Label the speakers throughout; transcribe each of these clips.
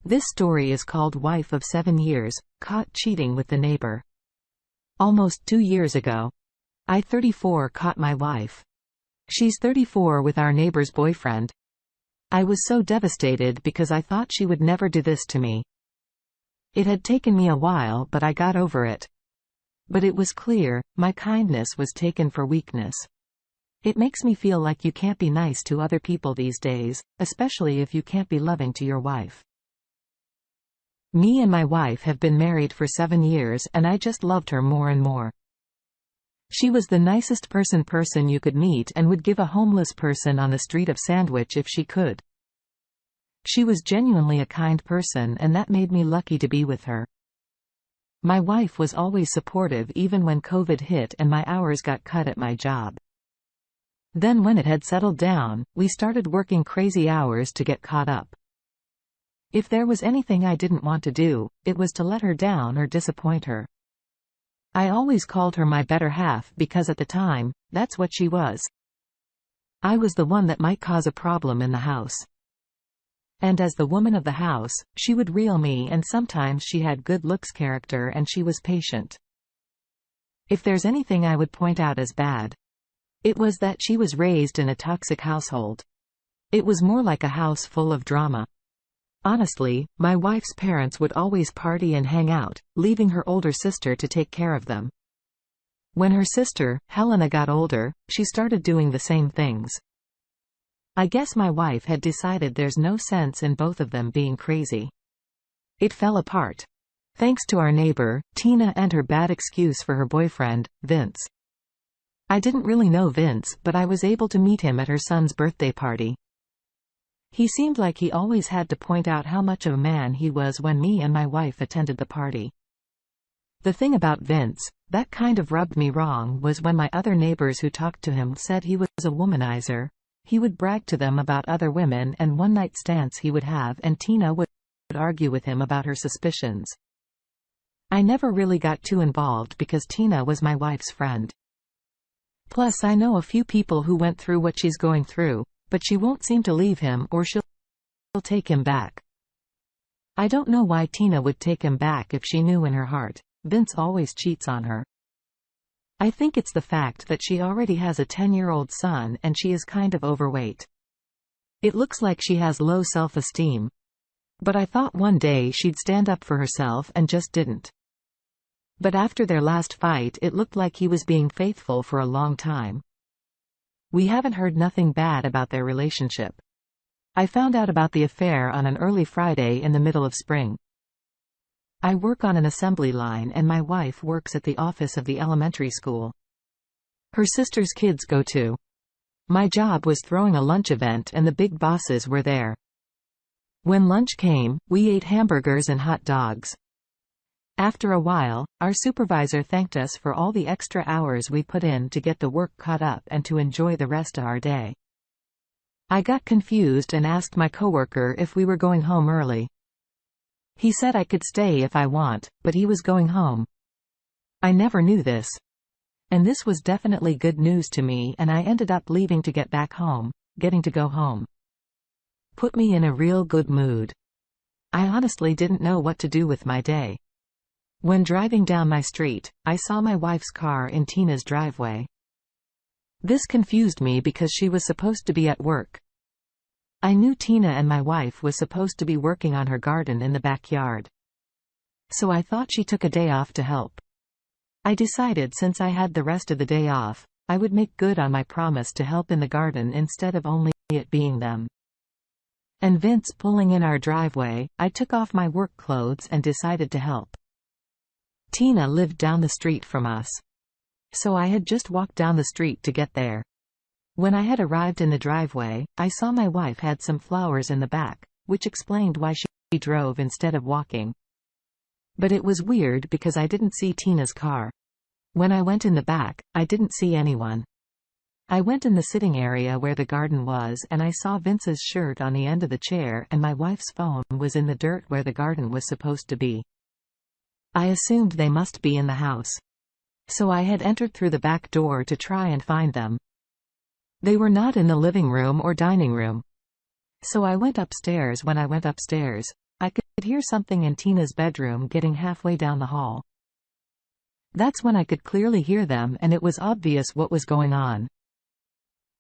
Speaker 1: This story is called Wife of 7 Years, Caught Cheating with the Neighbor. Almost 2 years ago, I, 34, caught my wife. She's 34 with our neighbor's boyfriend. I was so devastated because I thought she would never do this to me. It had taken me a while, but I got over it. But it was clear, my kindness was taken for weakness. It makes me feel like you can't be nice to other people these days, especially if you can't be loving to your wife. Me and my wife have been married for 7 years and I just loved her more and more. She was the nicest person you could meet and would give a homeless person on the street a sandwich if she could. She was genuinely a kind person and that made me lucky to be with her. My wife was always supportive even when COVID hit and my hours got cut at my job. Then when it had settled down, we started working crazy hours to get caught up. If there was anything I didn't want to do, it was to let her down or disappoint her. I always called her my better half because at the time, that's what she was. I was the one that might cause a problem in the house. And as the woman of the house, she would reel me, and sometimes she had good looks, character, and she was patient. If there's anything I would point out as bad, it was that she was raised in a toxic household. It was more like a house full of drama. Honestly, my wife's parents would always party and hang out, leaving her older sister to take care of them. When her sister, Helena, got older, she started doing the same things. I guess my wife had decided there's no sense in both of them being crazy. It fell apart. Thanks to our neighbor, Tina, and her bad excuse for her boyfriend, Vince. I didn't really know Vince, but I was able to meet him at her son's birthday party. He seemed like he always had to point out how much of a man he was when me and my wife attended the party. The thing about Vince that kind of rubbed me wrong was when my other neighbors who talked to him said he was a womanizer. He would brag to them about other women and one-night stands he would have, and Tina would argue with him about her suspicions. I never really got too involved because Tina was my wife's friend. Plus I know a few people who went through what she's going through, but she won't seem to leave him, or she'll take him back. I don't know why Tina would take him back if she knew in her heart Vince always cheats on her. I think it's the fact that she already has a 10-year-old son and she is kind of overweight. It looks like she has low self-esteem. But I thought one day she'd stand up for herself and just didn't. But after their last fight, it looked like he was being faithful for a long time. We haven't heard nothing bad about their relationship. I found out about the affair on an early Friday in the middle of spring. I work on an assembly line and my wife works at the office of the elementary school her sister's kids go to. My job was throwing a lunch event and the big bosses were there. When lunch came, we ate hamburgers and hot dogs. After a while, our supervisor thanked us for all the extra hours we put in to get the work caught up and to enjoy the rest of our day. I got confused and asked my coworker if we were going home early. He said I could stay if I want, but he was going home. I never knew this. And this was definitely good news to me, and I ended up leaving to get back home. Getting to go home put me in a real good mood. I honestly didn't know what to do with my day. When driving down my street, I saw my wife's car in Tina's driveway. This confused me because she was supposed to be at work. I knew Tina and my wife was supposed to be working on her garden in the backyard. So I thought she took a day off to help. I decided since I had the rest of the day off, I would make good on my promise to help in the garden instead of only it being them. And Vince pulling in our driveway, I took off my work clothes and decided to help. Tina lived down the street from us. So I had just walked down the street to get there. When I had arrived in the driveway, I saw my wife had some flowers in the back, which explained why she drove instead of walking. But it was weird because I didn't see Tina's car. When I went in the back, I didn't see anyone. I went in the sitting area where the garden was and I saw Vince's shirt on the end of the chair and my wife's phone was in the dirt where the garden was supposed to be. I assumed they must be in the house. So I had entered through the back door to try and find them. They were not in the living room or dining room. So I went upstairs. When I went upstairs, I could could hear something in Tina's bedroom getting halfway down the hall. That's when I could clearly hear them, and it was obvious what was going on.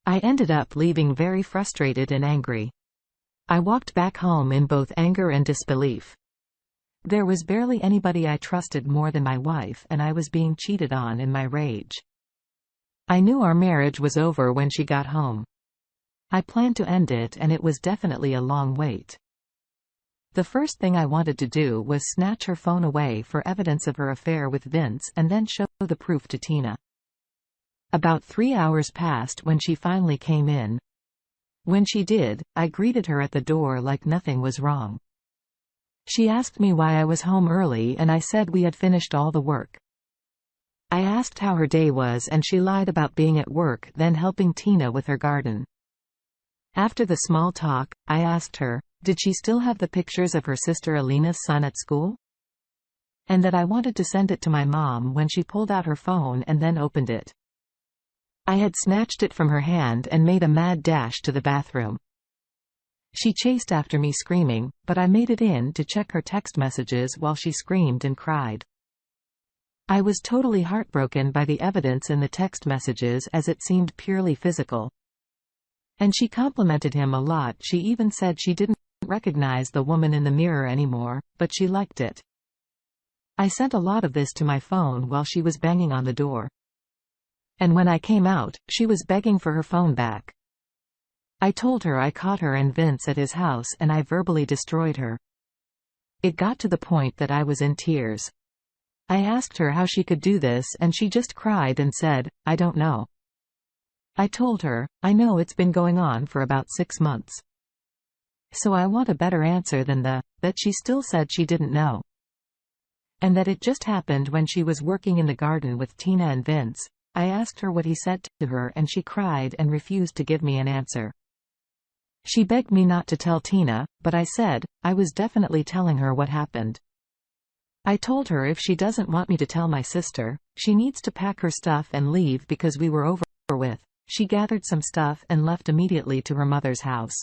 Speaker 1: I ended up leaving very frustrated and angry. I walked back home in both anger and disbelief. There was barely anybody I trusted more than my wife, and I was being cheated on in my rage. I knew our marriage was over when she got home. I planned to end it, and it was definitely a long wait. The first thing I wanted to do was snatch her phone away for evidence of her affair with Vince and then show the proof to Tina. About 3 hours passed when she finally came in. When she did, I greeted her at the door like nothing was wrong. She asked me why I was home early, and I said we had finished all the work. I asked how her day was, and she lied about being at work, then helping Tina with her garden. After the small talk, I asked her, did she still have the pictures of her sister Alina's son at school? And that I wanted to send it to my mom when she pulled out her phone and then opened it. I had snatched it from her hand and made a mad dash to the bathroom. She chased after me screaming, but I made it in to check her text messages while she screamed and cried. I was totally heartbroken by the evidence in the text messages, as it seemed purely physical. And she complimented him a lot. She even said she didn't recognize the woman in the mirror anymore, but she liked it. I sent a lot of this to my phone while she was banging on the door. And when I came out, she was begging for her phone back. I told her I caught her and Vince at his house, and I verbally destroyed her. It got to the point that I was in tears. I asked her how she could do this, and she just cried and said, I don't know. I told her, I know it's been going on for about 6 months. So I want a better answer than that she still said she didn't know. And that it just happened when she was working in the garden with Tina and Vince. I asked her what he said to her, and she cried and refused to give me an answer. She begged me not to tell Tina, but I said, I was definitely telling her what happened. I told her if she doesn't want me to tell my sister, she needs to pack her stuff and leave because we were over with. She gathered some stuff and left immediately to her mother's house.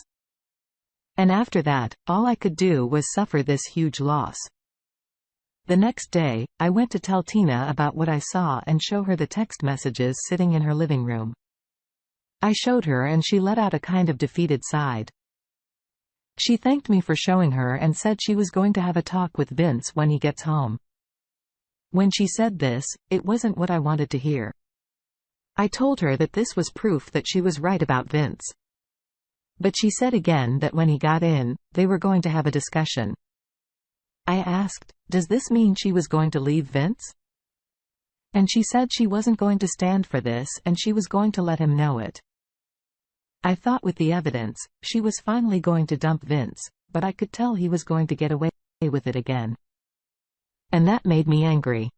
Speaker 1: And after that, all I could do was suffer this huge loss. The next day, I went to tell Tina about what I saw and show her the text messages sitting in her living room. I showed her, and she let out a kind of defeated sigh. She thanked me for showing her and said she was going to have a talk with Vince when he gets home. When she said this, it wasn't what I wanted to hear. I told her that this was proof that she was right about Vince. But she said again that when he got in, they were going to have a discussion. I asked, does this mean she was going to leave Vince? And she said she wasn't going to stand for this, and she was going to let him know it. I thought with the evidence, she was finally going to dump Vince, but I could tell he was going to get away with it again. And that made me angry.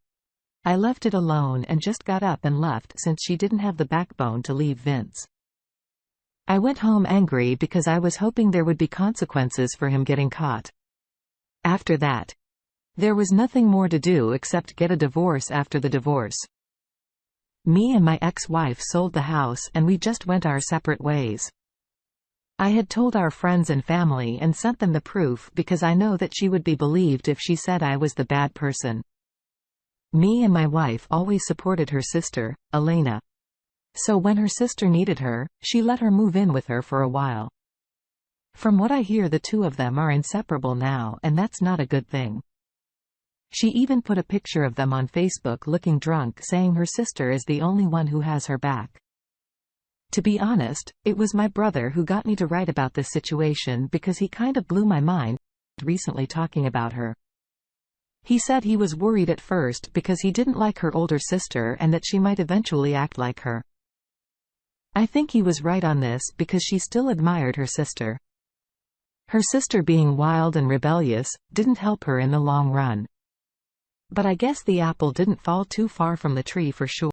Speaker 1: I left it alone and just got up and left since she didn't have the backbone to leave Vince. I went home angry because I was hoping there would be consequences for him getting caught. After that, there was nothing more to do except get a divorce after the divorce. Me and my ex-wife sold the house and we just went our separate ways. I had told our friends and family and sent them the proof because I know that she would be believed if she said I was the bad person. Me and my wife always supported her sister, Elena. So when her sister needed her, she let her move in with her for a while. From what I hear, the two of them are inseparable now, and that's not a good thing. She even put a picture of them on Facebook looking drunk, saying her sister is the only one who has her back. To be honest, it was my brother who got me to write about this situation because he kind of blew my mind recently talking about her. He said he was worried at first because he didn't like her older sister and that she might eventually act like her. I think he was right on this because she still admired her sister. Her sister being wild and rebellious didn't help her in the long run. But I guess the apple didn't fall too far from the tree for sure.